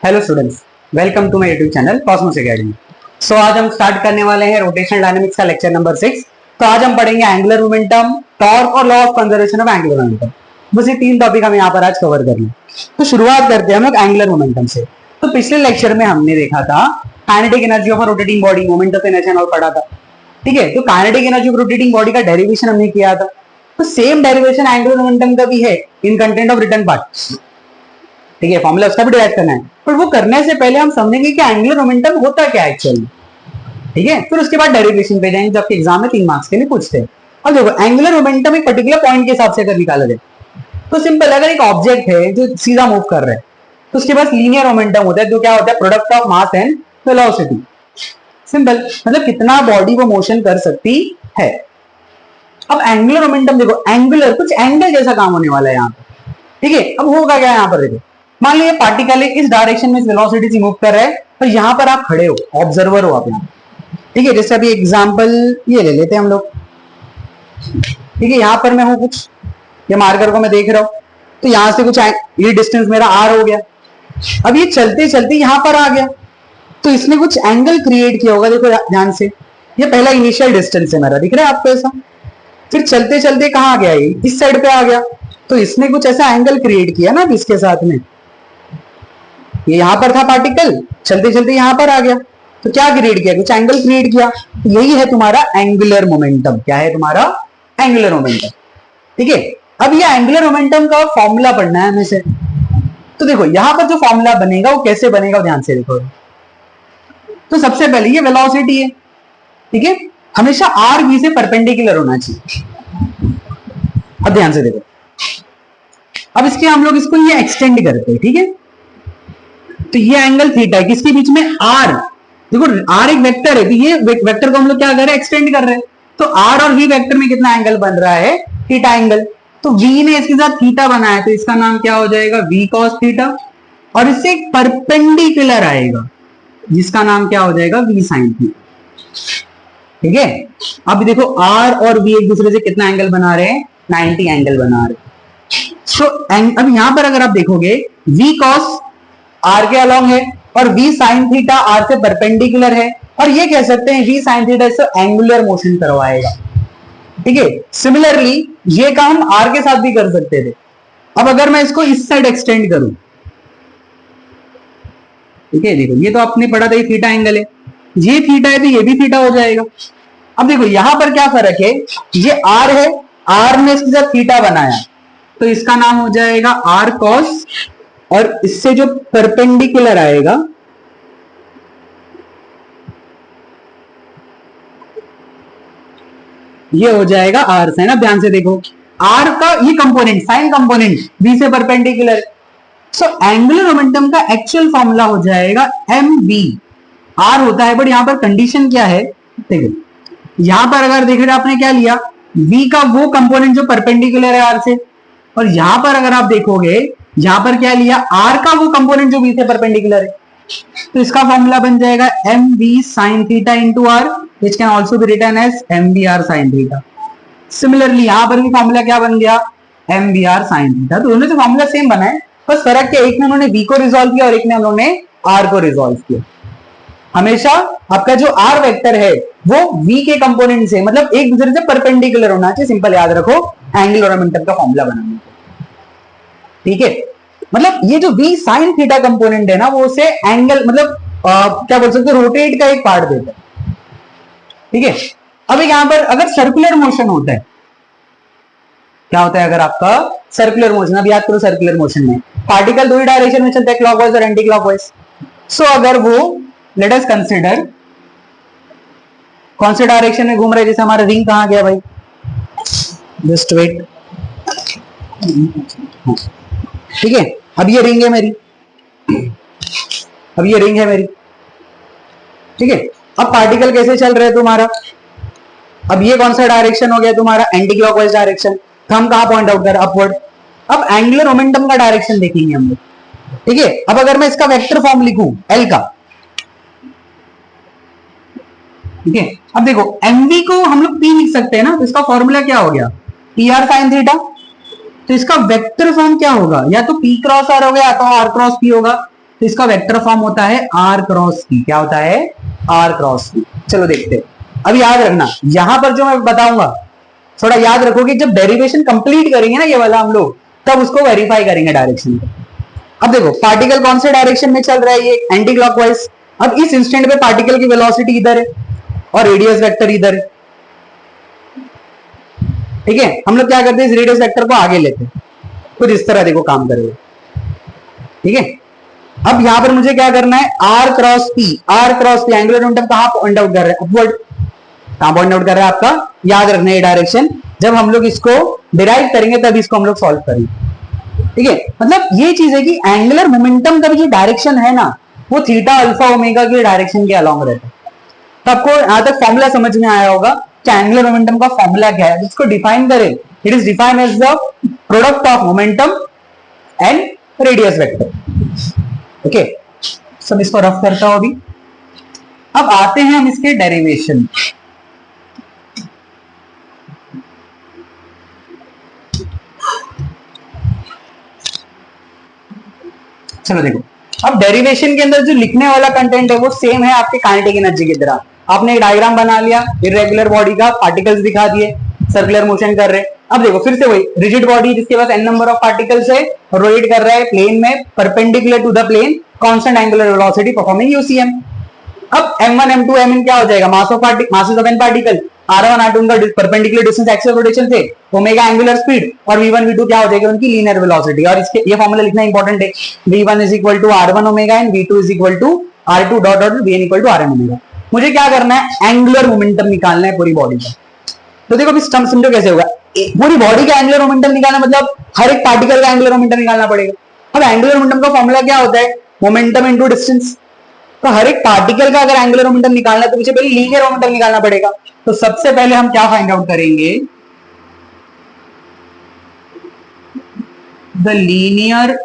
Hello students, welcome to my YouTube channel Cosmos Academy. So आज हम start करने वाले हैं रोटेशनल डायनामिक्स का लेक्चर नंबर 6। तो आज हम पढ़ेंगे एंगुलर मोमेंटम, टॉर्क और law of conservation of angular momentum. बस ये तीन टॉपिक हम यहाँ पर आज कवर कर लें। तो शुरुआत करते हैं हम लोग एंगुलर मोमेंटम से। तो पिछले लेक्चर में हमने देखा था kinetic energy of rotating body, moment of inertia और पढ़ा था। ठीक है, तो kinetic energy of rotating body का डेरिवेशन हमने किया था। तो सेम डेरिवेशन एंगुलर मोमेंटम का भी है in content of written part. ठीक है, फॉर्मूला उसका भी डिराइव करना है, पर वो करने से पहले हम समझेंगे कि एंगुलर मोमेंटम होता क्या है एक्चुअली। ठीक है, फिर उसके बाद डेरिवेशन पे जाएंगे जबकि एग्जाम में 3 मार्क्स के लिए पूछते हैं। अब देखो, एंगुलर मोमेंटम एक पर्टिकुलर पॉइंट के हिसाब से अगर निकाला जाए तो सिंपल, अगर एक ऑब्जेक्ट है जो सीधा मूव कर रहा है तो उसके पास लीनियर मोमेंटम होता है, जो क्या होता है, product of mass and velocity. Simple, मतलब कितना बॉडी वो मोशन कर सकती है। अब एंगुलर मोमेंटम देखो, एंगुलर कुछ एंगल जैसा काम होने वाला है यहाँ पे। ठीक है, अब होगा क्या यहाँ पर, देखो मान लीजिए पार्टिकल इस डायरेक्शन में वेलोसिटी से मूव कर रहा है और यहाँ पर आप खड़े हो, ऑब्जर्वर हो आप यहाँ। ठीक है, जैसे अभी एग्जांपल ये ले लेते हैं हम लोग। ठीक है, यहाँ पर मैं हूँ, कुछ ये मार्कर को मैं देख रहा हूँ, तो यहाँ से कुछ ये डिस्टेंस मेरा आर हो गया। अब ये चलते चलते यहाँ पर आ गया, तो इसने कुछ एंगल क्रिएट किया होगा। देखो ध्यान से, ये पहला इनिशियल डिस्टेंस है मेरा, दिख रहा है आपको ऐसा। फिर चलते चलते कहाँ गया, ये इस साइड पे आ गया, तो इसने कुछ ऐसा एंगल क्रिएट किया ना इसके साथ में। ये यहां पर था पार्टिकल, चलते चलते यहां पर आ गया, तो क्या क्रिएट किया, कुछ एंगल क्रिएट किया। यही है तुम्हारा एंगुलर मोमेंटम। क्या है तुम्हारा एंगुलर मोमेंटम। ठीक है, अब ये एंगुलर मोमेंटम का फॉर्मूला पढ़ना है हमें से। तो देखो यहां पर जो फॉर्मूला बनेगा वो कैसे बनेगा, ध्यान से देखो। तो सबसे पहले ये वेलोसिटी है। ठीक है, हमेशा आर बी से परपेंडिकुलर होना चाहिए। अब ध्यान से देखो, अब इसके हम लोग इसको ये एक्सटेंड करते हैं। ठीक है, तो ये एंगल थीटा है, किसके बीच में, आर। देखो आर एक वेक्टर है, तो ये वेक्टर को हम लोग क्या कर रहे हैं, एक्सटेंड कर रहे हैं। तो आर और वी वेक्टर में कितना एंगल बन रहा है, थीटा एंगल। तो वी ने इसके साथ थीटा बनाया, तो इसका नाम क्या हो जाएगा, वी कॉस थीटा। और इससे एक परपेंडिकुलर आएगा जिसका नाम क्या हो जाएगा, वी साइन थीटा। ठीक है, अब देखो आर और वी एक दूसरे से कितना एंगल बना रहे हैं, 90 एंगल बना रहे हैं। सो अब यहां पर अगर आप देखोगे, वी कॉस आर के अलोंग है और v साइन थीटा आर से परपेंडिकुलर है, और ये कह सकते हैं v साइन थीटा इससे एंगुलर मोशन करवाएगा। ठीक है, सिमिलरली ये काम r के साथ भी कर सकते थे। अब अगर मैं इसको इस साइड एक्सटेंड करूं, ठीक है, देखो ये तो आपने पढ़ा था, ये थीटा एंगल है, ये थीटा है तो ये भी थीटा हो जाएगा। अब देखो यहां पर क्या फर्क है, ये r है, r ने इसके साथ थीटा बनाया, तो इसका नाम हो जाएगा r cos, और इससे जो परपेंडिकुलर आएगा ये हो जाएगा आर साइन। अब ध्यान से देखो, आर का ये कंपोनेंट, साइन कंपोनेंट बी से परपेंडिकुलर। सो एंगुलर मोमेंटम का एक्चुअल फॉर्मूला हो जाएगा एम बी। आर होता है, बट यहां पर कंडीशन क्या है, देखो यहां पर अगर देख रहे आपने क्या लिया, v का वो कंपोनेंट जो परपेंडिकुलर है आर से, और यहां पर अगर आप देखोगे यहां पर क्या लिया, आर का वो कंपोनेंट जो v से परपेंडिकुलर है। तो इसका फॉर्मूला बन जाएगा M B sine theta into R, which can also be written as M B R sine theta. Similarly यहां पर भी फॉर्मूला क्या बन गया, M B R sine theta. तो दोनों से फॉर्मूला सेम बना है, बस फर्क क्या, एक में उन्होंने v को रिजोल्व किया और एक में उन्होंने r को रिजोल्व किया। हमेशा आपका जो r वेक्टर है वो v के कंपोनेंट से, मतलब एक दूसरे से परपेंडिकुलर होना चाहिए। सिंपल याद रखो एंगुलर मोमेंटम का फॉर्मूला बनाने। ठीक है, मतलब ये जो v साइन थीटा कंपोनेंट है ना, वो उसे एंगल, मतलब क्या बोल सकते हैं, रोटेट का एक पार्ट देता है। ठीक है, अब यहां पर अगर सर्कुलर मोशन होता है, क्या होता है अगर आपका सर्कुलर मोशन, अब याद करो सर्कुलर मोशन में पार्टिकल दो ही डायरेक्शन में चलता है, क्लॉकवाइज और एंटी क्लॉकवाइज। सो अगर वो लेट अस कंसीडर कौन से डायरेक्शन में घूम रहे, जैसे हमारा रिंग कहां गया भाई, जस्ट वेट। ठीक है, अब ये रिंग है मेरी, अब ये रिंग है मेरी। ठीक है, अब पार्टिकल कैसे चल रहा है तुम्हारा, अब ये कौन सा डायरेक्शन हो गया तुम्हारा, एंटी क्लॉकवाइज डायरेक्शन। हम कहां पॉइंट आउट कर, अपवर्ड। अब एंगुलर मोमेंटम का डायरेक्शन देखेंगे हम लोग। ठीक है, अब अगर मैं इसका वेक्टर फॉर्म लिखूं एल का, ठीक है, अब देखो एमवी को हम लोग पी लिख सकते हैं ना, तो इसका फॉर्मूला क्या हो गया, पी आर साइन थीटा। तो इसका वेक्टर फॉर्म क्या होगा, या तो पी क्रॉस आर होगा या तो आर क्रॉस पी होगा। तो इसका वेक्टर फॉर्म होता है आर क्रॉस पी। क्या होता है? R cross P. चलो देखते हैं। अब याद रखना, यहां पर जो मैं बताऊंगा थोड़ा याद रखो कि जब डेरिवेशन कंप्लीट करेंगे ना ये वाला हम लोग, तब उसको वेरीफाई करेंगे डायरेक्शन को। अब देखो पार्टिकल कौन से डायरेक्शन में चल रहा है, ये एंटी क्लॉकवाइज। अब इस इंस्टेंट पे पार्टिकल की वेलोसिटी इधर है और रेडियस वेक्टर इधर है। ठीक है, हम लोग क्या करते हैं, इस रेडियस वेक्टर को आगे लेते हैं, कुछ इस तरह देखो काम करेगा। ठीक है, अब यहां पर मुझे क्या करना है, R cross P. R cross P angular momentum कहां पॉइंट आउट कर रहा है? अपवर्ड। कहां पॉइंट आउट कर रहा है आपका? याद रखना ये डायरेक्शन। जब हम लोग इसको डिराइव करेंगे तब इसको हम लोग सॉल्व करेंगे। ठीक है, मतलब ये चीज है कि एंगुलर मोमेंटम का जो डायरेक्शन है ना, वो थीटा अल्फा ओमेगा के डायरेक्शन के अलॉन्ग रहता है। तो आपको यहां तक फॉर्मूला समझ में आया होगा कि एंगुलर मोमेंटम का फॉर्मूला क्या है। जिसको डिफाइन करें, it is defined as the product of momentum and radius vector. Okay, सब इसको रफ करता हूं अभी। अब आते हैं हम इसके डेरिवेशन। चलो देखो, अब डेरिवेशन के अंदर जो लिखने वाला कंटेंट है वो सेम है आपके काइनेटिक एनर्जी की तरह। आपने एक डायग्राम बना लिया, इरेगुलर बॉडी का, पार्टिकल्स दिखा दिए, सर्कुलर मोशन कर रहे। अब देखो फिर से वही रिजिड बॉडी जिसके पास n नंबर ऑफ पार्टिकल्स है, रोटेट कर रहा है प्लेन में perpendicular to the plane, constant angular velocity performing UCM. अब m1 m2 mn क्या हो जाएगा, mass of n particle, r1 r2 उनका perpendicular distance axis of rotation से, ओमेगा एंगुलर स्पीड, और v1 v2 क्या हो जाएगा, उनकी लीनियर वेलोसिटी। और इसके ये फॉर्मूला लिखना इंपॉर्टेंट है, v1 is equal to r1 omega and v2 is equal to r2 dot dot vn equal to rn omega. मुझे क्या करना है, एंगुलर मोमेंटम निकालना है पूरी बॉडी का। तो देखो अभी समझो कैसे होगा। पूरी बॉडी का एंगुलर मोमेंटम निकालना मतलब हर एक पार्टिकल का एंगुलर मोमेंटम निकालना पड़ेगा। अब एंगुलर मोमेंटम का फॉर्मूला क्या होता है, मोमेंटम इनटू डिस्टेंस। तो हर एक पार्टिकल का अगर एंगुलर मोमेंटम निकालना है तो मुझे पहले लीनियर मोमेंटम निकालना पड़ेगा। तो सबसे पहले हम क्या फाइंड आउट करेंगे, the linear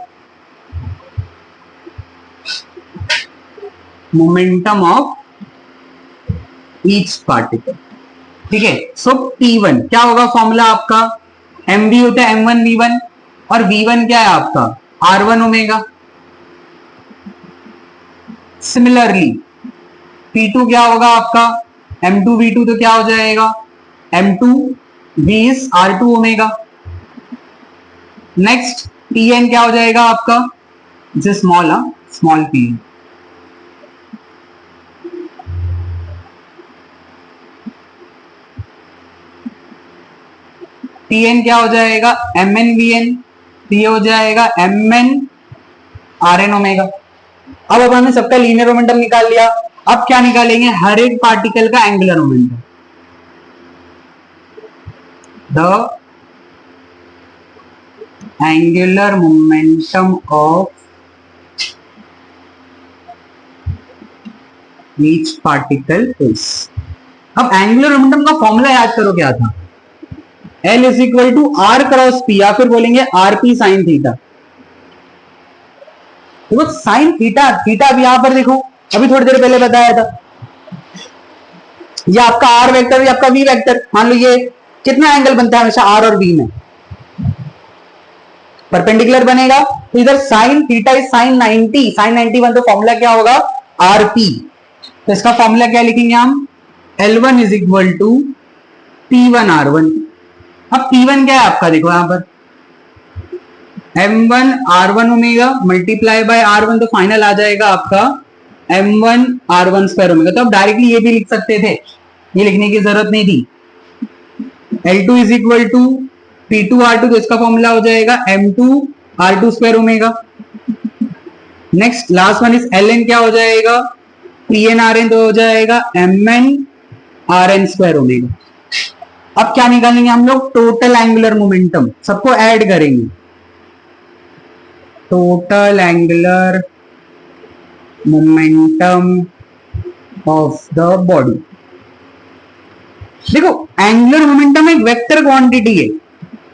momentum of each particle. ठीक है, सो P1 क्या होगा फॉर्मूला आपका, mv होता है m1 v1, और v1 क्या है आपका r1 ओमेगा। सिमिलरली P2 क्या होगा आपका m2 v2, तो क्या हो जाएगा m2 v is r2 omega. Next Pn क्या हो जाएगा आपका, जस्ट स्मॉल p। Pn क्या हो जाएगा mn vn, ये हो जाएगा mn rn ओमेगा। अब हमने सबका लीनियर मोमेंटम निकाल लिया। अब क्या निकालेंगे, हर एक पार्टिकल का angular momentum. The angular momentum of each particle is. अब एंगुलर मोमेंटम का फॉर्मूला याद करो क्या था, L is equal to r cross p, या फिर बोलेंगे आर पी साइन थीटा। देखो साइन थीटा, थीटा भी यहां पर देखो अभी थोड़ी देर पहले बताया था, ये आपका आर वेक्टर, ये आपका वी वेक्टर। मान लो ये कितना एंगल बनता है हमेशा आर और वी में, परपेंडिकुलर बनेगा। तो इधर sine theta is sine 90, sine 91, तो फॉर्मूला क्या होगा आर पी। तो इसका फॉर्मूला क्या लिखेंगे हम, L1 is equal to P1 R1। अब P1 क्या है आपका, देखो यहां पर m1 r1 omega multiply by r1, तो फाइनल आ जाएगा आपका m1 r1 स्क्वायर ओमेगा। तो अब डायरेक्टली ये भी लिख सकते थे, ये लिखने की जरूरत नहीं थी। L2 is equal to P2 R2, तो इसका फॉर्मूला हो जाएगा m2 R2 square omega. Next last one is Ln, क्या हो जाएगा Pn Rn, तो हो जाएगा mn Rn स्क्वायर ओमेगा। अब क्या निकालेंगे हम लोग, टोटल एंगुलर मोमेंटम, सबको ऐड करेंगे। Total angular momentum of the body. देखो एंगुलर मोमेंटम एक वेक्टर क्वांटिटी है,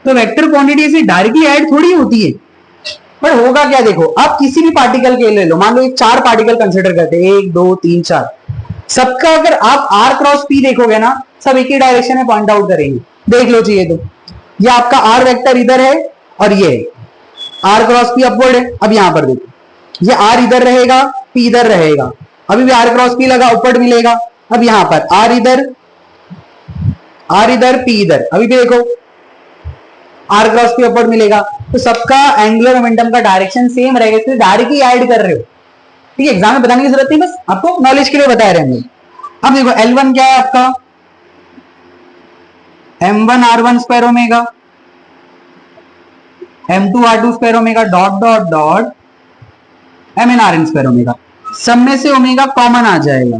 तो वेक्टर क्वांटिटी से डायरेक्टली ऐड थोड़ी होती है। पर होगा क्या, देखो आप किसी भी पार्टिकल के ले लो, मान लो एक 4 पार्टिकल कंसिडर करते हैं, 1 2 3 4, सबका अगर आप r क्रॉस p देखोगे ना, सब एक ही डायरेक्शन में पॉइंट आउट करेंगे। देख लो चाहिए तो, ये आपका r वेक्टर इधर है और ये r क्रॉस p अपवर्ड है। अब यहां पर देखो ये आर इधर रहेगा, पी इधर रहेगा, अभी भी आर क्रॉस पी लगा, ऊपर मिलेगा। अब यहां पर आर इधर, पी इधर, अभी भी देखो आर क्रॉस पी अपवर्ड मिलेगा। तो सबका एंगुलर मोमेंटम का डायरेक्शन सेम रहेगा, इसलिए डायरेक्टली ऐड कर रहे हो। ठीक है, एग्जाम में बताने की जरूरत नहीं, बस आपको नॉलेज के लिए बता रहे हैं। अब देखो L1 क्या है आपका, M1 R1 square omega, M2 R2 square omega, dot dot dot MN RN square omega. सब में से ओमेगा कॉमन आ जाएगा,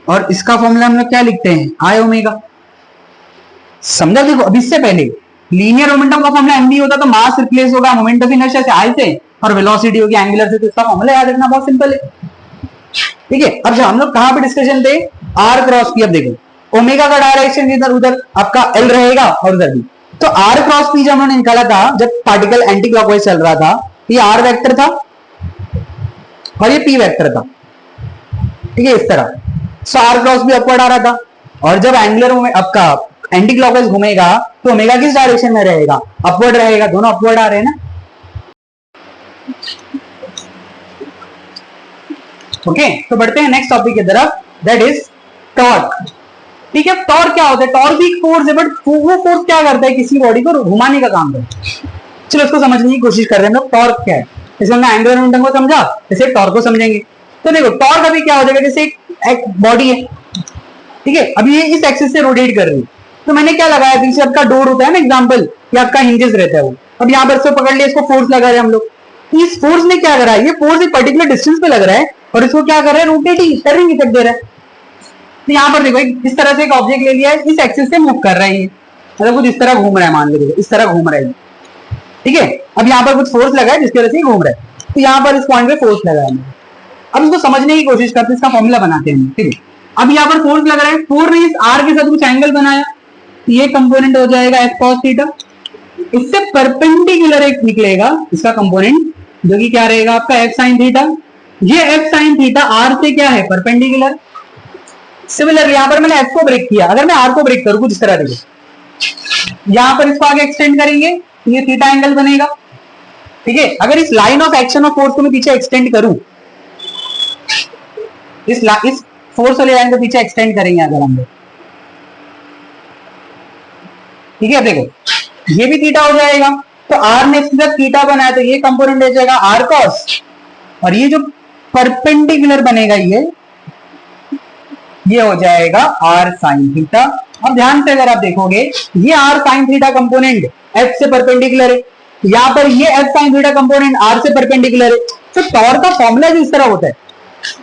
और इसका फॉर्मूला हम लोग क्या लिखते हैं, आई ओमेगा। समझा? देखो अब इससे पहले लीनियर मोमेंटम का फॉर्मूला एमवी होता तो मास रिप्लेस होगा मोमेंट ऑफ इनर्शिया से आई से, और वेलोसिटी होगी एंगुलर से, तो इसका फॉर्मूला याद रखना बहुत सिंपल है। ठीक है, अब जब हम लोग कहां पे डिस्कशन थे, आर क्रॉस पी। अब देखो ओमेगा का डायरेक्शन इधर उधर आपका एल रहेगा और उधर भी, तो आर क्रॉस पी जब हमने निकाला था, जब पार्टिकल एंटी क्लॉकवाइज चल रहा था, ये आर वेक्टर था और ये पी वेक्टर था। ठीक है, इस तरह सो आर क्रॉस भी अपवर्ड आ रहा था, और जब एंगुलर आपका एंटी क्लॉकवाइज घूमेगा तो ओमेगा किस डायरेक्शन में रहेगा, अपवर्ड रहेगा। दोनों अपवर्ड आ रहे हैं ना। ओके, तो बढ़ते हैं नेक्स्ट टॉपिक की तरफ, दैट इज टॉर्क। ठीक है, टॉर्क क्या होता है, टॉर्क भी एक फोर्स है, बट वो फोर्स क्या करता है, किसी बॉडी को घुमाने का काम करता है। चलो इसको समझने की कोशिश कर रहे हैं हम लोग, टॉर्क क्या है। जैसे हमने एंगुलर मोमेंटम को समझा, जैसे टॉर्क को समझेंगे। तो देखो टॉर्क अभी क्या हो जाएगा, जैसे एक बॉडी है, ठीक है, अभी ये इस एक्सिस से रोटेट कर रही है, तो मैंने क्या लगाया, पीछे आपका डोर होता है ना एग्जांपल, या आपका हिंजेस रहता है वो, अब यहाँ पर इसको पकड़ लिया, इसको फोर्स लगा रहे हैं हम लोग। तो इस फोर्स ने क्या करा है, ये फोर्स एक पर्टिकुलर डिस्टेंस पे लग रहा है और इसको क्या कर रहा है, रोटेटिंग टर्निंग इफेक्ट दे रहा है। तो यहाँ पर देखो इस तरह से एक ऑब्जेक्ट ले लिया है, इस एक्सिस से मूव कर रहा है, मतलब कुछ इस तरह घूम रहा है, मान लीजिए इस तरह घूम रहा है। ठीक है, अब यहाँ पर कुछ फोर्स लगा है जिसकी वजह से घूम रहा है, तो यहाँ पर इस पॉइंट पे फोर्स लगा है। अब इसको समझने की कोशिश करते हैं, इसका फॉर्मूला बनाते हैं। ठीक है, अब यहाँ पर फोर्स लग रहा है, फोर्स ने इस आर के साथ कुछ एंगल बनाया, ये कंपोनेंट हो जाएगा एफ कॉस थीटा। इससे परपेंडिकुलर एक निकलेगा इसका कंपोनेंट, जो कि क्या रहेगा आपका एफ साइन थीटा। ये एफ साइन थीटा आर से क्या है, परपेंडिकुलर। सिमिलरली यहाँ पर मैंने एफ को ब्रेक किया, अगर मैं आर को ब्रेक करूं कुछ इस तरह देखिए, यहाँ पर इसको आगे एक्सटेंड करेंगे, ये थीटा एंगल बनेगा। ठीक है, अगर इस line of action of force को मैं पीछे एक्सटेंड करूं, इस फोर्स वाले लाइन को पीछे एक्सटेंड करेंगे अगर हम लोग, ठीक है, देखो ये भी थीटा हो जाएगा, तो आर ने जब थीटा बनाया तो ये कंपोनेंट हो जाएगा आर कॉस, और ये जो परपेंडिकुलर बनेगा ये हो जाएगा आर साइन थीटा। अब ध्यान से अगर आप देखोगे, ये r sine theta component F से परपेंडिकुलर है, यहाँ पर ये F sine theta component r से परपेंडिकुलर है। तो टॉर्क का फॉर्मूला जो इस तरह होता है,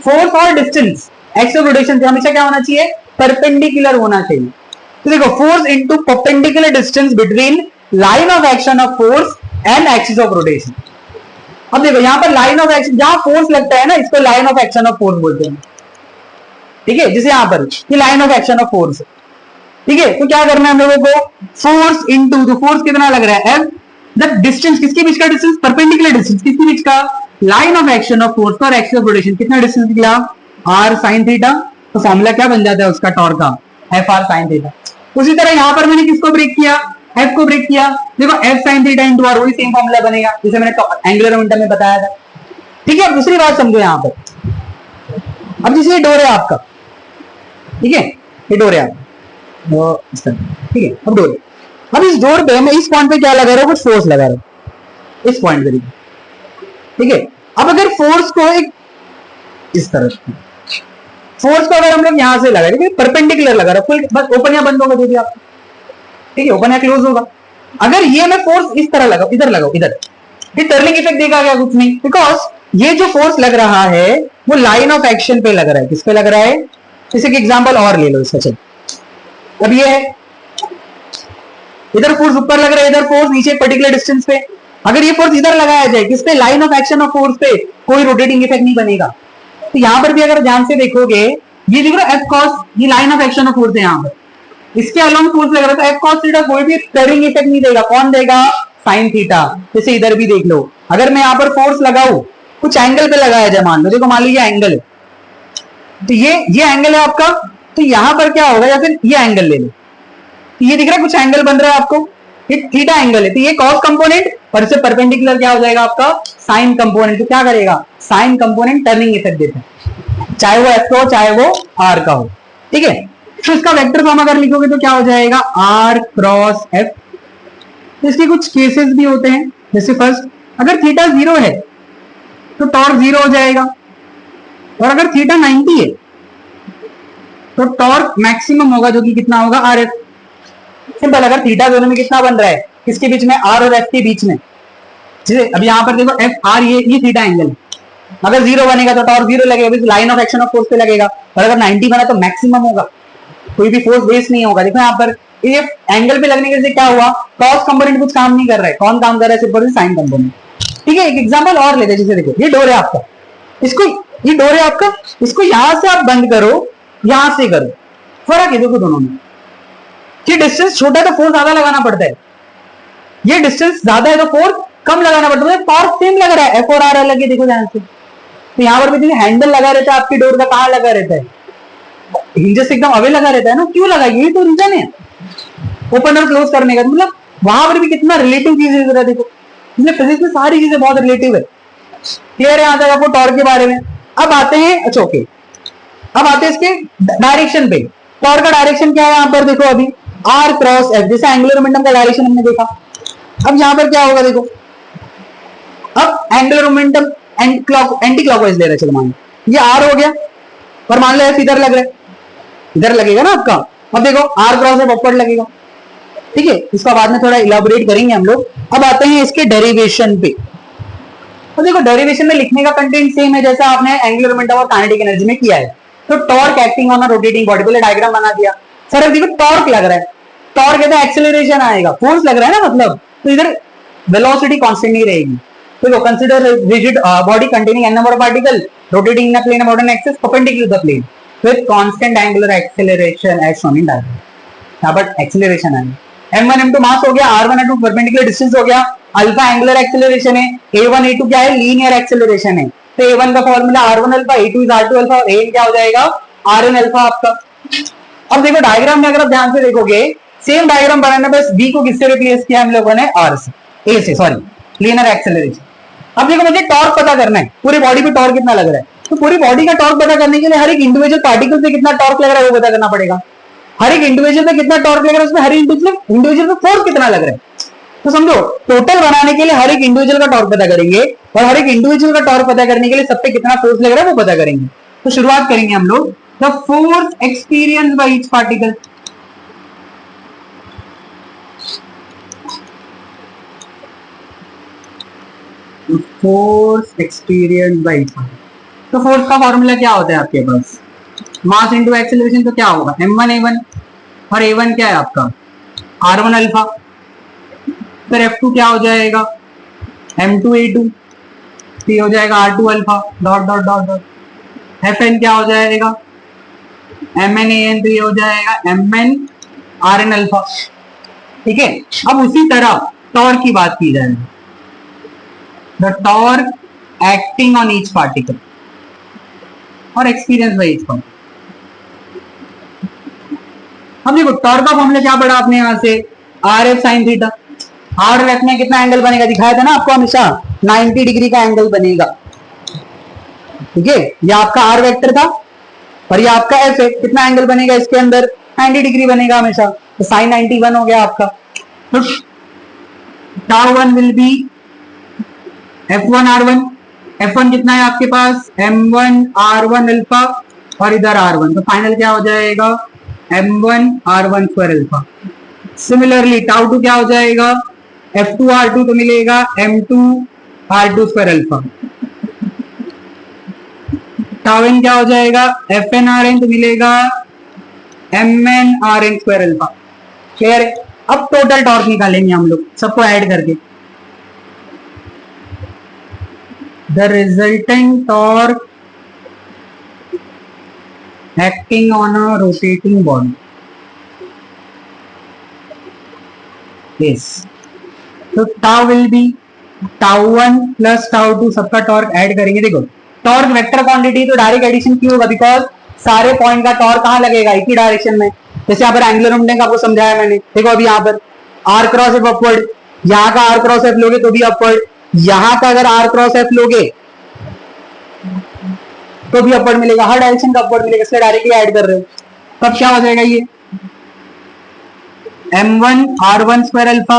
फोर्स और डिस्टेंस एक्स ऑफ रोटेशन से हमेशा क्या होना चाहिए, परपेंडिकुलर होना चाहिए। तो देखो force into perpendicular distance between line of action of force and axis of rotation. अब देखो यहाँ पर लाइन ऑफ एक्शन, जहां फोर्स लगता है ना, इसको line of action of force बोलते हैं। ठीक है, जैसे यहाँ पर ये line of action of force है। ठीक है, तो क्या करना है हम लोगों को, फोर्स इनटू, तो फोर्स कितना लग रहा है एफ, द डिस्टेंस, किसके बीच का डिस्टेंस, परपेंडिकुलर डिस्टेंस, किसके बीच का, line of action of force और एक्सिस ऑफ रोटेशन, कितना डिस्टेंस निकला, आर साइन थीटा। तो फॉर्मूला क्या बन जाता है उसका टॉर्क का, एफ आर साइन थीटा। उसी तरह यहां पर मैंने किसको ब्रेक किया, एफ को ब्रेक किया, देखो F sine theta into r, वही सेम फॉर्मूला बनेगा जैसे मैंने एंगुलर मोमेंटम में बताया था। ठीक है, अब दूसरी बात समझो यहां पर, अब जैसे ये डोर है आपका, ठीक है, ये डोर है आपका, ठीक है, अब डोर, अब इस डोर पे मैं इस पॉइंट पे क्या लगा रहा हूं, कुछ फोर्स लगा रहा हूं इस पॉइंट पे। ठीक है, अब अगर फोर्स को एक इस तरह, फोर्स को अगर हम लोग यहां से लगा रहे, परपेंडिकुलर लगा रहा हूं, बस ओपन या बंद होगा जो भी आपको, ठीक है, ओपन या क्लोज होगा। अगर ये मैं फोर्स इस तरह लगाऊं, इधर लगाऊं, इधर, ये टर्निंग इफेक्ट देगा क्या, कुछ नहीं, बिकॉज ये जो फोर्स लग रहा है वो लाइन ऑफ एक्शन पे लग रहा है। किस पे लग रहा है, जैसे कि एग्जांपल और ले लो इसका, चलो अब ये है, इधर फोर्स ऊपर लग रहा है, इधर फोर्स नीचे पर्टिकुलर डिस्टेंस पे। अगर ये फोर्स इधर लगाया जाए, किस पे, line of action of force पे, कोई रोटेटिंग इफेक्ट नहीं बनेगा। तो यहां पर भी अगर ध्यान से देखोगे, ये देखो एफ कॉस, ये line of action of force है यहाँ पर, इसके अलोंग फोर्स लग रहा था, एफ कॉस थीटा कोई भी टर्निंग इफेक्ट नहीं देगा, कौन देगा, साइन थीटा। जैसे इधर भी देख लो, अगर मैं यहाँ पर फोर्स लगाऊं, कुछ एंगल पे लगाया जाए, मान लो, देखो मान लीजिए एंगल है, तो ये एंगल है आपका, तो यहां पर क्या होगा, या फिर ये एंगल ले लो, ये दिख रहा है कुछ एंगल बन रहा है आपको, ये थीटा एंगल है, तो ये कॉस कंपोनेंट और इससे परपेंडिकुलर क्या हो जाएगा आपका साइन कंपोनेंट। तो क्या करेगा साइन कंपोनेंट टर्निंग इफेक्ट देता है, चाहे वो एफ का हो चाहे वो आर का हो, ठीक है। तो इसका वेक्टर फॉर्म अगर लिखोगे तो क्या हो जाएगा आर क्रॉस एफ। तो इसके कुछ केसेस भी होते हैं, जैसे फर्स्ट अगर थीटा 0 है तो टॉर्क 0 हो जाएगा, और अगर थीटा 90 है तो टॉर्क मैक्सिमम होगा जो कि कितना होगा आर एफ। सिंपल, अगर थीटा दोनों में कितना बन रहा है किसके बीच में आर और एफ के बीच में, जैसे अब यहाँ पर देखो एफ आर ये थीटा एंगल, अगर 0 बनेगा तो टॉर्क 0 लगेगा, line of action of force पे लगेगा, और अगर 90 बना तो मैक्सिमम होगा, कोई भी फोर्स वेस्ट नहीं होगा। देखो यहाँ पर ये एंगल पे लगने से क्या हुआ कॉस कंपोनेंट कुछ काम नहीं कर रहा है, कौन काम कर रहा है सिर्फ साइन कंपोनेंट, ठीक है। एक एग्जांपल और लेते हैं, जैसे देखो ये डोर है आपका, इसको ये डोर है आपका, इसको यहां से आप बंद करो यहां से करो, फर्क है देखो दोनों में। ये डिस्टेंस छोटा है तो फोर्स ज्यादा लगाना पड़ता है, ये डिस्टेंस ज्यादा है तो फोर्स कम लगाना पड़ता है, टॉर्क सेम लग रहा है, एफ और आर अलग है, देखो ध्यान से। तो यहाँ पर भी हैंडल लगा रहता है आपकी डोर का, कहाँ लगा रहता है हिंजेस एकदम अवे लगा रहता है ना, क्यों लगा यही तो रीजन है ओपन और क्लोज करने का, मतलब वहां पर भी कितना रिलेटिव चीज है देखो, इसलिए फिजिक्स में सारी चीजें बहुत रिलेटिव है। क्लियर है यहाँ तक आपको टॉर्क के बारे में। अब आते हैं अच्छा ओके, अब आते हैं इसके डायरेक्शन पे। टॉर्क का डायरेक्शन क्या है यहाँ पर देखो, अभी आर क्रॉस एफ, जैसे एंगुलर मोमेंटम का डायरेक्शन हमने देखा। अब यहाँ पर क्या होगा देखो, अब एंगुलर मोमेंटम एंटी क्लॉकवाइज ले रहे, चलो मान लो ये आर हो गया, और मान लो एफ इधर लग रहा है, इधर लगेगा ना आपका। अब देखो आर क्रॉस एफ अपवर्ड लगेगा, ठीक है, इसका बाद में थोड़ा इलाबोरेट करेंगे हम लोग। अब आते हैं इसके डेरिवेशन पे। तो देखो डेरिवेशन में लिखने का कंटेंट सेम है जैसा आपने एंगुलर मोमेंटम और काइनेटिक एनर्जी में किया है। तो torque acting on a rotating body, पहले डायग्राम बना दिया। सर देखो टॉर्क लग रहा है, टॉर्क कहते हैं एक्सेलरेशन आएगा, फोर्स लग रहा है ना मतलब, तो इधर वेलोसिटी कांस्टेंट नहीं रहेगी। तो consider rigid body containing n number of particle rotating in a plane of an axis perpendicular to the plane with constant angular acceleration as shown in diagram. यहां पर एक्सेलरेशन आएगा, m1 m2 मास हो गया, r1 r2 perpendicular distance हो गया, alpha angular acceleration है, a1 a2 क्या है लीनियर एक्सेलरेशन है। तो a1 का formula r1 alpha, a2 is r2 alpha, और a क्या हो जाएगा rn अल्फा आपका। अब देखो डायग्राम में अगर आप ध्यान से देखोगे, सेम डायग्राम बनाने बस b को किससे रिप्लेस किया हम लोगों ने r से, a से, सॉरी लीनियर एक्सेलरेशन। अब देखो मुझे टॉर्क पता करना है, पूरी बॉडी पे टॉर्क कितना लग रहा है, तो पूरी बॉडी का टॉर्क पता करने के लिए हर एक इंडिविजुअल पार्टिकल से कितना टॉर्क लग रहा है वो पता करना पड़ेगा। हर एक इंडिविजुअल पे कितना टॉर्क लग रहा है, उसमें हर इंडिविजुअल पे फोर्स कितना लग रहा है। तो समझो टोटल बनाने के लिए हर एक इंडिविजुअल का टॉर्क पता करेंगे, और हर एक इंडिविजुअल का टॉर्क पता करने के लिए सब पे कितना फोर्स लग रहा है वो पता करेंगे। तो शुरुआत करेंगे हम लोग the force experience by each particle. Force experience by each particle, तो फोर्स का फॉर्मूला क्या होता है आपके पास, मास इंटू एक्सेलरेशन। तो क्या होगा m1 a1, और a1 क्या है आपका r1 अल्फा, फिर f2 क्या हो जाएगा m2 a2, ये हो जाएगा r2 alpha dot dot dot dot, fn क्या हो जाएगा mn an, तो ये हो जाएगा mn rn अल्फा, ठीक है। अब उसी तरह टॉर्क की बात की जाए, the torque acting on each particle और एक्सपीरियंस बाय ईच पार्टिकल। अब देखो टॉर्क का फॉर्मूला क्या पढ़ा आपने यहां से, r F sine theta. R और एफ में कितना एंगल बनेगा दिखाया था ना आपको हमेशा, 90 डिग्री का एंगल बनेगा, ठीक है। ये आपका आर वेक्टर था और ये आपका एफ है, कितना एंगल बनेगा इसके अंदर 90 डिग्री बनेगा हमेशा, तो साइन 91 हो गया आपका। तो tau one will be f1 r1, f1 कितना है आपके पास m1 r1 अल्फा, और इधर r1, तो फाइनल क्या हो जाएगा m1 r1 square alpha. Similarly tau two क्या हो जाएगा f2 r2, तो मिलेगा m2 r2 square alpha. Tau N क्या हो जाएगा fn rn, तो मिलेगा mn rn square alpha. Clear है। अब टोटल टॉर्क निकालेंगे हम लोग सबको ऐड करके, the resultant torque acting on a rotating body is, so tau will be tau 1 plus tau 2, सबका टॉर्क ऐड करेंगे। देखो टॉर्क वेक्टर क्वांटिटी तो डायरेक्ट एडिशन क्यों होगा, बिकॉज सारे पॉइंट का टॉर्क कहां लगेगा एक ही डायरेक्शन में, जैसे यहाँ पर एंगुलर मोमेंटम आपको समझाया मैंने, देखो अभी यहाँ पर आर क्रॉस एफ अपवर्ड, यहाँ का आर क्रॉस एफ लोगे तो भी अपवर्ड, यहाँ का अगर आर क्रॉस एफ लोगे तो भी अपवर्ड मिलेगा, हर डायरेक्शन का अपवर्ड मिलेगा, इसलिए डायरेक्टली ऐड कर रहे हो। तब क्या हो जाएगा ये m1 r1 square alpha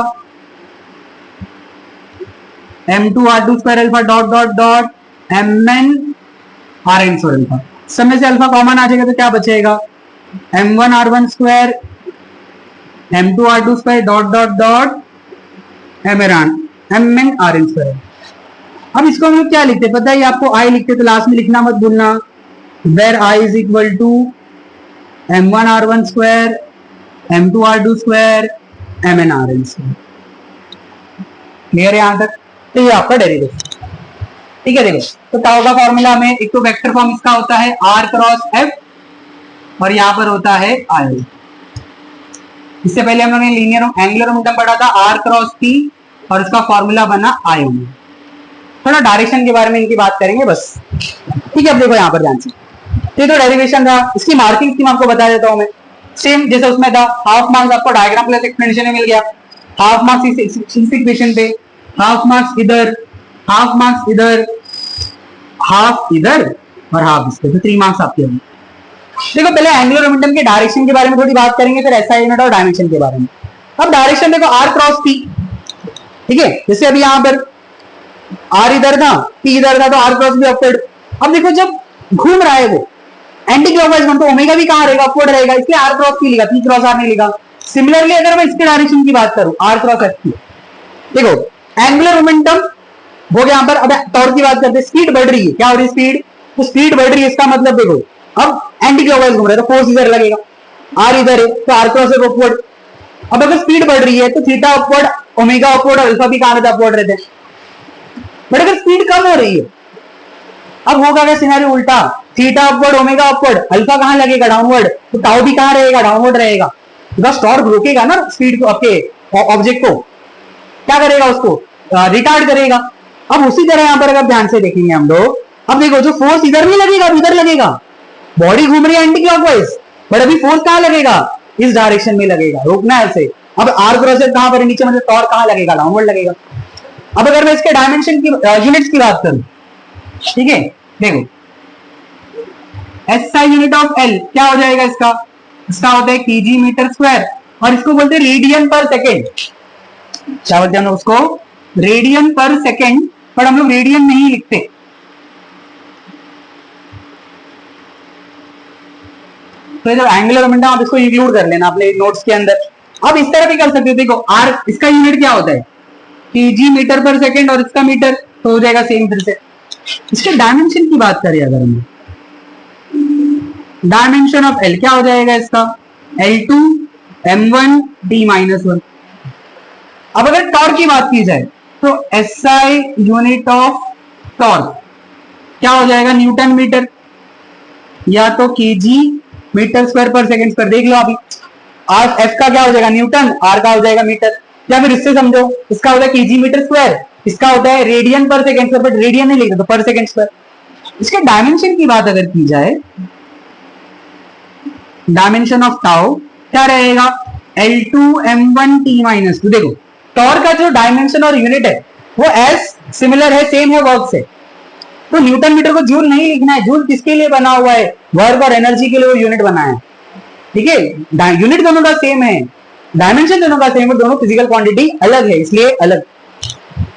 m2 r2 square alpha dot dot dot mn rn square alpha. सब में से अल्फा कॉमन आ जाएगा तो क्या बचेगा m1 r1 square m2 r2 square dot dot dot mn rn square. अब इसको हम लोग क्या लिखते हैं पता है आपको, आई लिखते तो लास्ट में लिखना मत भूलना, where I is equal to m1 r1 square m2 r2 square mn rn square. Clear है यहां तक? तो ये आपका डेरिवेशन, ठीक है। देखो तो टाउ का फॉर्मूला में एक तो वेक्टर फॉर्म इसका होता है r क्रॉस f और यहां पर होता है i। इससे पहले हम लोगों ने लीनियर एंगुलर मोमेंटम पढ़ा था r क्रॉस p और इसका फॉर्मूला बना i ओमेगा। थोड़ा डायरेक्शन के बारे में इनकी बात करेंगे बस, ठीक है। अब देखो यहाँ पर ध्यान से, ये तो डेरिवेशन था, इसकी मार्किंग स्कीम आपको बता देता हूं मैं, सेम जैसे उसमें था। हाफ मार्क्स आपको डायग्राम प्लस एक्सप्लेनेशन में मिल गया, हाफ मार्क्स इस इक्वेशन पे, हाफ मार्क्स इधर, हाफ मार्क्स इधर, हाफ इधर और हाफ इस पे, तो 3 मार्क्स आपके होंगे। देखो पहले एंगुलर मोमेंटम के डायरेक्शन के बारे में थोड़ी बात करेंगे, फिर एसआई यूनिट और डायमेंशन के बारे में। अब डायरेक्शन देखो आर क्रॉस पी, ठीक है। जैसे अभी यहाँ पर आर इधर था पी इधर था तो आर क्रॉस भी अपवर्ड। अब देखो जब घूम रहा है वो एंटी क्लॉकवाइज तो ओमेगा भी कहां रहेगा, अपवर्ड रहेगा, इसलिए आर क्रॉस पी लिखा, पी क्रॉस आर नहीं लिखा। सिमिलरली अगर मैं इसके डायरेक्शन की बात करूं आर क्रॉस एफ की, देखो एंगुलर मोमेंटम हो गया यहाँ पर। अब टॉर्क की बात करते हैं, स्पीड बढ़ रही है, क्या हो रही है स्पीड, तो स्पीड बढ़ रही है, इसका मतलब देखो अब एंटी क्लॉकवाइज घूम रहा है तो फोर्स इधर लगेगा, आर इधर है तो आर क्रॉस एफ अपवर्ड। अब अगर स्पीड बढ़ रही है तो थीटा अपवर्ड, ओमेगा अपवर्ड और अल्फा भी कहां रहता है, अपवर्ड रहते हैं। बट अगर स्पीड कम हो रही है अब होगा क्या सिनेरियो उल्टा, theta upward omega upward, alpha कहां लगेगा, डाउनवर्ड, तो टाउ भी कहां रहेगा, डाउनवर्ड रहेगा। बिकॉज टॉर्क रोकेगा ना स्पीड को, आपके ऑब्जेक्ट को क्या करेगा, उसको रिटार्ड करेगा। अब उसी तरह यहां पर अगर ध्यान से देखेंगे हम लोग, अब देखो जो फोर्स इधर नहीं लगेगा इधर लगेगा, बॉडी घूम रही है एंटी क्लॉकवाइज, बट अभी फोर्स कहां लगेगा, इस डायरेक्शन में लगेगा, रोकना है उसे। अब आर क्रॉस कहां पर नीचे, मतलब टॉर्क कहां लगेगा, डाउनवर्ड लगेगा। अब अगर मैं इसके डायमेंशन की यूनिट्स की बात करूं, ठीक है, देखो एसआई यूनिट ऑफ एल क्या हो जाएगा, इसका होता है केजी मीटर स्क्वायर और इसको बोलते हैं रेडियन पर सेकेंड। क्या बोलते हैं हम लोग उसको, रेडियन पर सेकेंड, पर हम लोग रेडियन नहीं लिखते। तो जब एंगुलर मोमेंटम आप इसको इंक्लूड कर लेना अपने नोट्स के अंदर। अब इस तरह भी कर सकते हो, देखो आर इसका यूनिट क्या होता है केजी मीटर पर सेकेंड और इसका मीटर, तो हो जाएगा सेम फिर से। इसके डायमेंशन की बात करें अगर हम, डायमेंशन ऑफ एल क्या हो जाएगा इसका, L2 m1 d-1। अब अगर टॉर्क की बात की जाए तो SI यूनिट ऑफ टॉर्क क्या हो जाएगा, न्यूटन मीटर या तो केजी मीटर स्क्वायर पर सेकेंड स्क्वायर। देख लो अभी आर एफ का क्या हो जाएगा न्यूटन, आर का हो जाएगा मीटर, या फिर इससे समझो इसका होता है केजी मीटर स्क्वायर, इसका होता है रेडियन पर सेकेंड स्क्वायर, बट रेडियन नहीं लिखते तो पर सेकेंड स्क्वायर। इसके डायमेंशन की बात अगर की जाए, डायमेंशन ऑफ टाउ क्या रहेगा, L2 m1 t-2। देखो टॉर्क का जो डायमेंशन और यूनिट है वो एस सिमिलर है, सेम है वर्क से, तो न्यूटन मीटर को जूल नहीं लिखना है। जूल किसके लिए बना हुआ है, वर्क और एनर्जी के लिए वो यूनिट बना है, ठीक है। यूनिट दोनों का सेम है, डायमेंशन दोनों का सेम है, दोनों फिजिकल क्वांटिटी अलग है इसलिए अलग,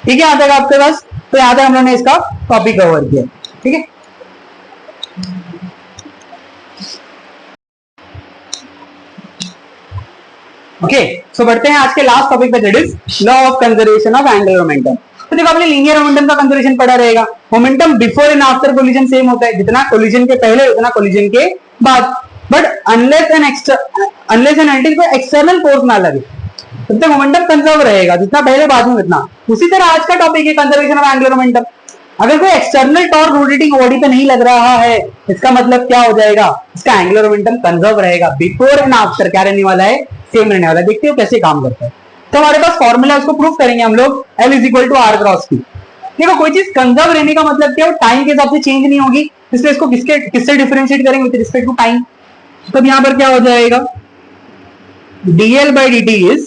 ठीक है। यहां तक आपके पास, तो यहां तक हम लोगों ने इसका टॉपिक कवर किया, ठीक है। ओके सो बढ़ते हैं आज के लास्ट टॉपिक पे, that is law of conservation of angular momentum. तो देखो आपने लीनियर मोमेंटम का कंजर्वेशन पढ़ा रहेगा, momentum before and after collision same होता है, जितना कोलिजन के पहले उतना कोलिजन के बाद, बट अनलेस एंड अनटिल कोई एक्सटर्नल फोर्स ना लगे तब तक मोमेंटम कंजर्व रहेगा, जितना पहले बाद में उतना। उसी तरह आज का टॉपिक है कंजर्वेशन ऑफ एंगुलर मोमेंटम। अगर कोई एक्सटर्नल टॉर्क रोटेटिंग बॉडी पे नहीं लग रहा है, इसका मतलब क्या हो जाएगा, इसका एंगुलर मोमेंटम कंजर्व रहेगा, बिफोर एंड आफ्टर क्या रहने वाला है, सेम रहने वाला है। देखते हो कैसे काम करता है। तो हमारे पास फॉर्मूला, उसको प्रूफ करेंगे हम लोग, L is equal to r cross p. देखो कोई चीज कंजर्व रहने का मतलब क्या है, टाइम के हिसाब से चेंज नहीं होगी, इसलिए इसको किससे डिफरेंशिएट करेंगे, विद रिस्पेक्ट टू टाइम। तब यहाँ पर क्या हो जाएगा, dl by dt is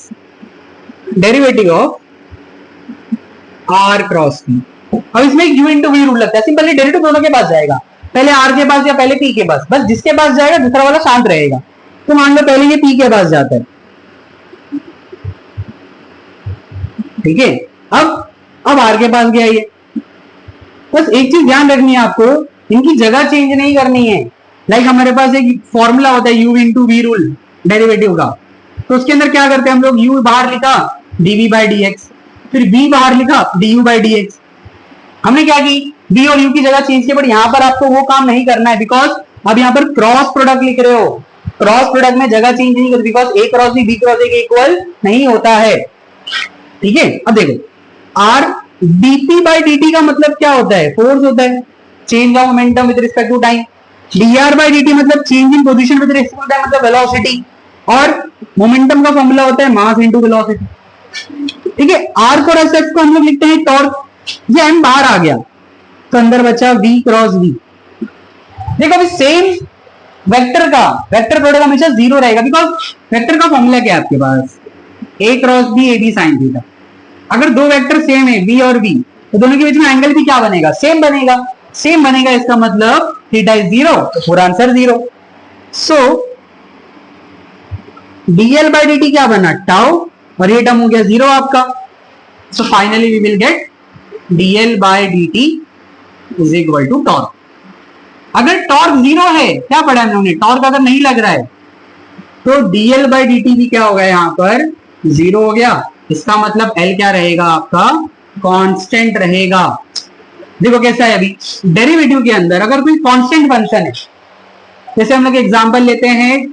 derivative of r cross p। अब इसमें u इंटू वी रूल लगता है, सिंपली डेरिवेटिव दोनों के पास जाएगा, पहले r के पास या पहले p के पास, बस जिसके पास जाएगा दूसरा वाला शांत रहेगा। तो मान लो पहले ये p के पास जाता है, ठीक है, अब r के पास गया ये। बस एक चीज ध्यान रखनी है आपको, इनकी जगह चेंज नहीं करनी है। लाइक हमारे पास एक फॉर्मूला होता है u into v rule derivative का, तो उसके अंदर क्या करते हैं हम लोग, u बाहर लिखा dv बाई dx, फिर v बाहर लिखा du बाई dx। हमने क्या की, v और u की जगह चेंज की, बट यहाँ पर आपको वो काम नहीं करना है, बिकॉज अब यहाँ पर क्रॉस प्रोडक्ट लिख रहे हो, क्रॉस प्रोडक्ट में जगह चेंज नहीं करती, because a cross b cross a के इक्वल नहीं होता है, ठीक है। अब देखो r dp बाई dt का मतलब क्या होता है, फोर्स होता है, change of momentum with respect to time. dr by dt मतलब change in position with respect to time, मतलब वेलोसिटी, और मोमेंटम का फॉर्मूला होता है मास इनटू वेलोसिटी, ठीक है। r को रेस्पेक्ट को हम लोग लिखते हैं टॉर्क, ये m बाहर आ गया तो अंदर बचा v क्रॉस v। देखो अभी सेम वेक्टर का वेक्टर प्रोडक्ट हमेशा जीरो रहेगा, बिकॉज वेक्टर का फॉर्मूला क्या है आपके पास, a cross b ab sin theta. अगर दो वेक्टर सेम है v और v, तो दोनों के बीच में एंगल भी क्या बनेगा, सेम बनेगा, सेम बनेगा, इसका मतलब थीटा इज जीरो, तो पूरा answer zero. So dl by dt क्या बना, टाउ, और ये टर्म हो गया जीरो आपका। So finally we will get dl by dt is equal to torque. अगर टॉर्क जीरो है, क्या पढ़ा हमने, टॉर्क अगर नहीं लग रहा है तो dl बाई dt भी क्या होगा, यहाँ पर जीरो हो गया। इसका मतलब L क्या रहेगा आपका, कांस्टेंट रहेगा। देखो कैसा है, अभी डेरिवेटिव के अंदर अगर कोई कांस्टेंट फंक्शन है, जैसे हम लोग एग्जांपल लेते हैं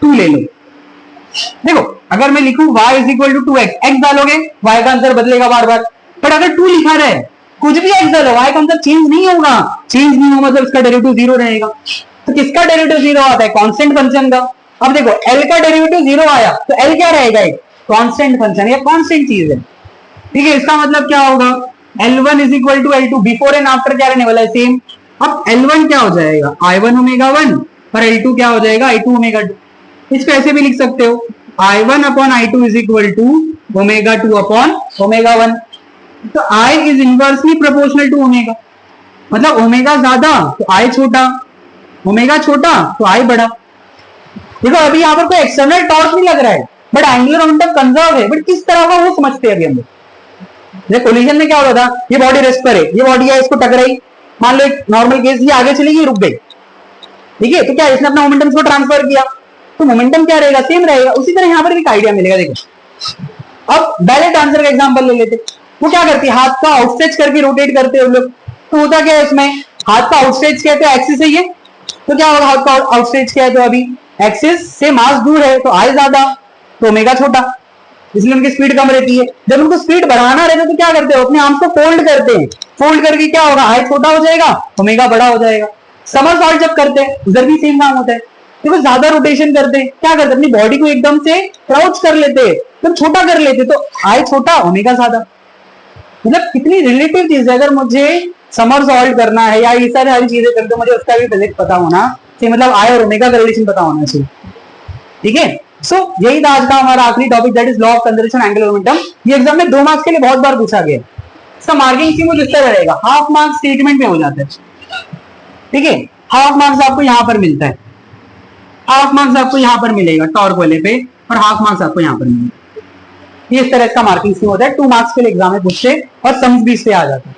2 ले लो। देखो अगर मैं लिखूं y is equal to 2x, x डालोगे y का आंसर बदलेगा बार बार, पर अगर 2 लिखा रहे, कुछ भी x डालो y का आंसर चेंज नहीं होगा, चेंज नहीं होगा मतलब इसका डेरिवेटिव जीरो रहेगा। तो किसका डेरिवेटिव जीरो आता है, कांस्टेंट फंक्शन का। अब देखो L का डेरिवेटिव जीरो आया तो L क्या रहेगा, एक कांस्टेंट फंक्शन, ये कांस्टेंट चीज है, ठीक है। इसका मतलब क्या होगा, L1 is equal to L2, before and after क्या रहने वाला है, सेम। अब L1 क्या हो जाएगा, I1 ओमेगा 1, और L2 क्या हो जाएगा, I2 ओमेगा 2। इसको ऐसे भी लिख सकते हो, I1 upon I2 is equal to omega 2 upon omega 1। तो I is inversely proportional to omega, मतलब ओमेगा ज्यादा तो I छोटा, ओमेगा छोटा तो I बड़ा। देखो अभी यहाँ पर कोई एक्सटर्नल टॉर्क नहीं लग रहा है, बट एंगुलर मोमेंटम कंजर्व है, बट किस तरह का वो समझते हैं अभी हम लोग। कोलिजन में क्या होता था, ये बॉडी रेस्ट पर है, ये बॉडी है, इसको टकराई, मान लो एक नॉर्मल केस, ये आगे चली गई, रुक गई, ठीक है, तो क्या इसने अपना मोमेंटम को ट्रांसफर किया, तो मोमेंटम क्या रहेगा, सेम रहेगा। उसी तरह यहाँ पर भी एक आइडिया मिलेगा। देखो अब डायरेक्ट आंसर का एग्जांपल ले लेते, वो क्या करती है, हाथ का आउटस्ट्रेच करके रोटेट करते हैं हम लोग। तो होता क्या है इसमें, हाथ का आउटस्ट्रेच किया तो एक्सिस है ये, तो क्या होगा, हाथ का आउटस्ट्रेच किया तो अभी एक्सिस से मास दूर है तो आई ज्यादा तो ओमेगा छोटा, इसलिए उनकी स्पीड कम रहती है। जब उनको स्पीड बढ़ाना रहता है तो क्या करते हो, अपने आर्म्स को फोल्ड करते हैं, फोल्ड करके क्या होगा, आई छोटा हो जाएगा, ओमेगा बड़ा हो जाएगा। समरसॉल्ट जब करते हैं उधर भी सेम काम होता है, तो वो ज्यादा रोटेशन करते हैं, क्या करते हैं, अपनी बॉडी को एकदम से क्राउच कर लेते हैं, तो छोटा कर लेते, तो आई छोटा ओमेगा ज्यादा। मतलब कितनी रिलेटिव चीज है। अगर मुझे समरसॉल्ट करना है या ये सारी चीजें करते मुझे उसका भी फिजिक्स पता होना चाहिए, मतलब आई और ओमेगा का रिलेशन पता होना चाहिए, ठीक है। सो यही था आज का हमारा आखिरी topic, that is law of conservation angular momentum. ये एग्जाम में 2 मार्क्स के लिए बहुत बार पूछा गया। इसका मार्किंग स्कीम कुछ इस तरह रहेगा, हाफ मार्क्स स्टेटमेंट में हो जाता है, ठीक है। हाफ मार्क्स आपको यहाँ पर मिलता है, हाफ मार्क्स आपको यहाँ पर मिलेगा टॉर्क वाले पे, और हाफ मार्क्स आपको यहाँ पर मिलेगा। ये इस तरह का मार्किंग स्कीम होता है। 2 मार्क्स के लिए एग्जाम में पूछते और सम्स भी इससे आ जाता है,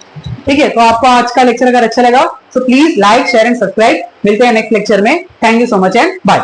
ठीक है। तो आपको आज का लेक्चर अगर अच्छा लगा तो please like share and subscribe. मिलते हैं नेक्स्ट लेक्चर में। Thank you so much and bye.